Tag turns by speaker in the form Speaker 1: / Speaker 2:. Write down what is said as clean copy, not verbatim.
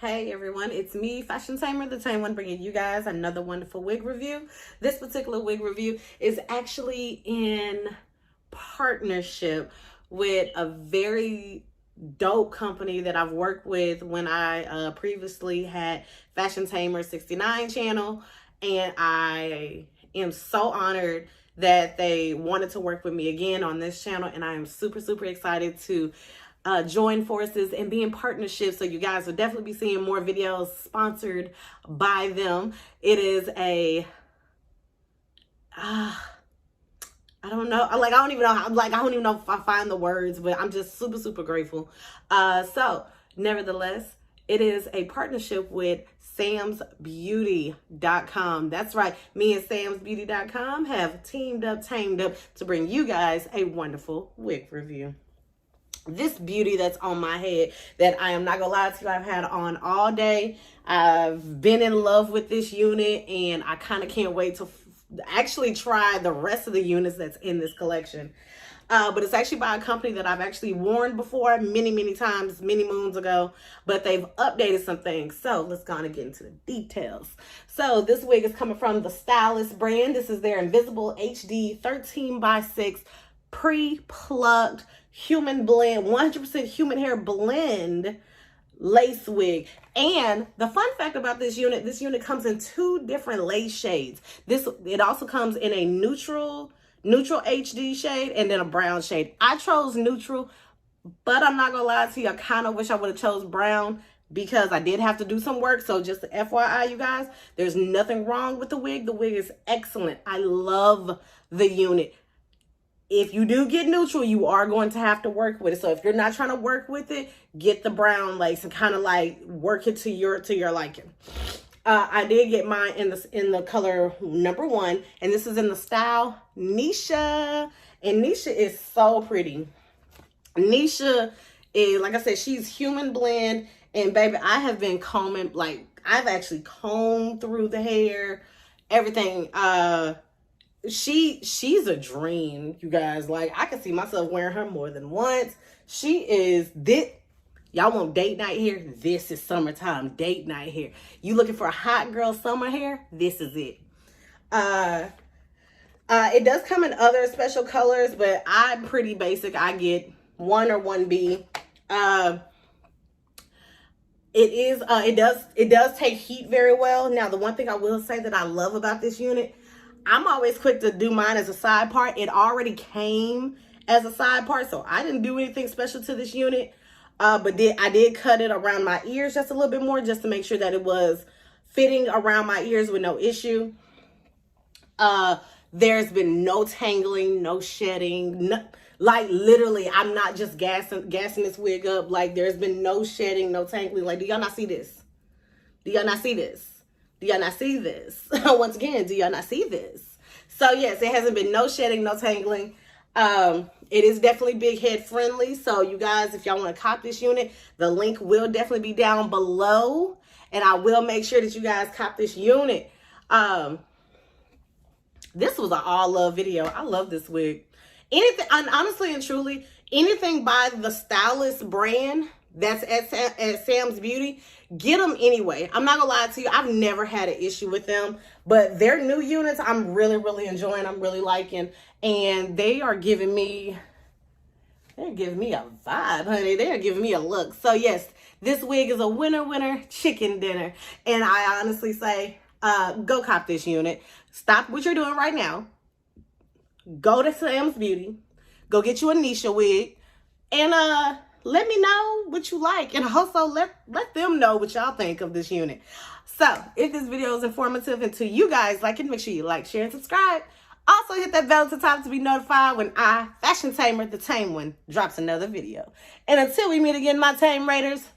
Speaker 1: Hey everyone, it's me, Fashion Tamer, the Tame One, bringing you guys another wonderful wig review. This particular wig review is actually in partnership with a very dope company that I've worked with when I previously had Fashion Tamer 69 channel, and I am so honored that they wanted to work with me again on this channel, and I am super excited to join forces and be in partnership. So you guys will definitely be seeing more videos sponsored by them. It is a I don't know, I don't even know if I find the words, but I'm just super grateful. So nevertheless, it is a partnership with samsbeauty.com. That's right, me and samsbeauty.com have tamed up to bring you guys a wonderful wig review. This beauty that's on my head, that I am not gonna lie to you, I've had on all day. I've been in love with this unit, and I kind of can't wait to actually try the rest of the units that's in this collection. But it's actually by a company that I've actually worn before many times, many moons ago, but they've updated some things. So let's go on and get into the details. So this wig is coming from the Stylist brand. This is their Invisible HD 13x6 pre-plucked human blend, 100% human hair blend lace wig. And the fun fact about this unit comes in 2 different lace shades. It also comes in a neutral HD shade and then a brown shade. I chose neutral, but I'm not gonna lie to you, I kind of wish I would have chose brown because I did have to do some work. So just FYI, you guys, there's nothing wrong with the wig. The wig is excellent. I love the unit. If you do get neutral, you are going to have to work with it. So if you're not trying to work with it, get the brown lace and kind of like work it to your liking. I did get mine in the color number 1, and this is in the style NISHA. And NISHA is so pretty. NISHA is, like I said, she's human blend, and baby, I have been combing, like I've actually combed through the hair, everything. She's a dream, you guys. Like, I can see myself wearing her more than once. She is this. Y'all want date night hair? This is summertime date night hair. You looking for a hot girl summer hair? This is it. It does come in other special colors, but I'm pretty basic. I get 1 or 1B. It does take heat very well. Now, the one thing I will say that I love about this unit, I'm always quick to do mine as a side part. It already came as a side part, so I didn't do anything special to this unit. But I did cut it around my ears just a little bit more, just to make sure that it was fitting around my ears with no issue. There's been no tangling, no shedding. Like, literally, I'm not just gassing this wig up. Like, there's been no shedding, no tangling. Like, do y'all not see this? Do y'all not see this? Do y'all not see this? Once again, do y'all not see this? So yes, it hasn't been no shedding, no tangling. It is definitely big head friendly. So you guys, if y'all want to cop this unit, the link will definitely be down below, and I will make sure that you guys cop this unit. This was an all love video. I love this wig. Anything, honestly and truly, anything by the Stylist brand that's at Sam's Beauty, get them anyway. I'm not gonna lie to you, I've never had an issue with them, but their new units I'm really enjoying, I'm really liking, and they are giving me a vibe, honey. They're giving me a look. So yes, this wig is a winner chicken dinner, and I honestly say, go cop this unit. Stop what you're doing right now, go to Sam's Beauty, go get you a NISHA wig, and let me know what you like, and also let them know what y'all think of this unit. So if this video is informative and to you guys like it, make sure you like, share, and subscribe. Also hit that bell at the top to be notified when I, Fashion Tamer, the Tame One, drops another video. And until we meet again, my Tame Raiders,